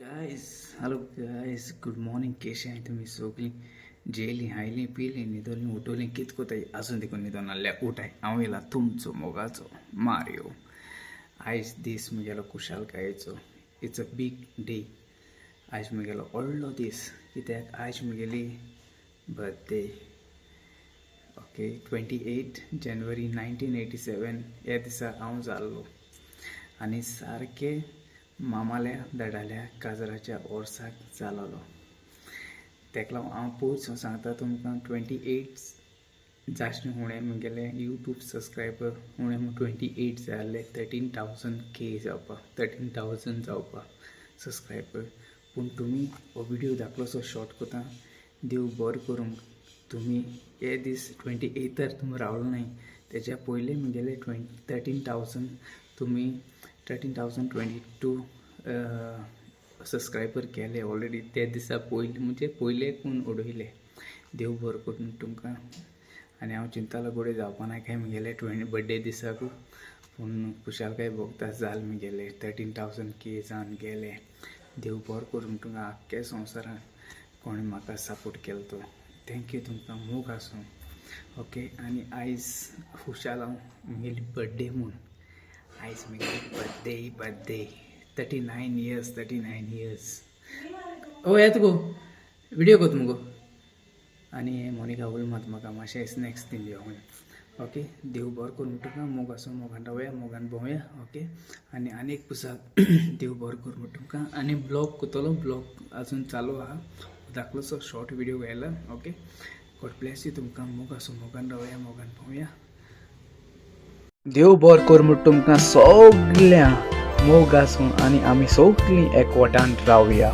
Hello guys, good morning. केशे आहे तुम्ही? सगळी जेली हायली पिली न्हिदोली उठोली कित कोताय आसून देखून न्हिदोन नाल्या उठाय हांव येयला तुमचो मोगाचो मारियो. आयज दीस मुगेलो खुशालकायेचो. It's a big day. आयज मुगेलो व्हडलो दीस कित्याक आयज मुगेली बर्थडे. ओके, 28 जानेवारी 1987 ह्या दिसा हांव जाल्लो आनी सारके मामाल्या धडाल्या काजराच्या वर्साक जालोलो. तेका लागून हांव पयस सांगता तुमकां 28 जाशे उणें मुगेले यूट्यूब सबस्क्रायबर उणें 28 जाय आहले. 13,000K जावपाक, 13,000 जावपाक सबस्क्रायबर. पूण तुमी हो व्हिडिओ धाकलोसो शॉर्ट कोता. देव बरो करूं. तुमी हे दीस 28 तुमी रावलो न्हय, तेच्या पयलीं मुगेले 13,000 तुमी 13,022 सबस्क्रायबर केले ऑलरेडी. ते दिसा पयलीं म्हणजे पयले कोण उडयले. देव बरो करून तुमकां. आनी हांव चिंतालो गोडे जावपा ना काय मुगेले बर्थडे दिसाक, पूण खुशालकाय भोगता जाल मुगेले 13,000K जावन गेले. देव बरो करून तुमकां आख्खे संवसारान कोणें म्हाका सपोर्ट केलो तो. थँक्यू तुमकां मोग आसूं. ओके, आनी आयज खुशाल हांव मुगेली बर्थडे म्हूण. आयज मुगेली बर्थडे 39 इयर्स. ओ येत गो व्हिडिओ कोत मुगो. आनी मोनिका उलमात म्हाका मातशें स्नॅक्स दिल्यो हूंय. ओके, देव बरो करून तुमकां मोग आसूं. मोगान रावया, मोगान भोंवया. ओके, आनी एक पुसाक देव बरो करून तुमकां. आनी ब्लॉग कोतलो, ब्लॉग आजून चालू आहा. धाकलोसो शॉर्ट व्हिडिओ घायला. Okay, God bless you. तुमकां मोग आसूं. मोगान रावया, मोगान भोंवया. देव बरो कर म्हूण तुमकां सगळ्या मोग आसूं आनी आमी सगळीं एकवटान रावया.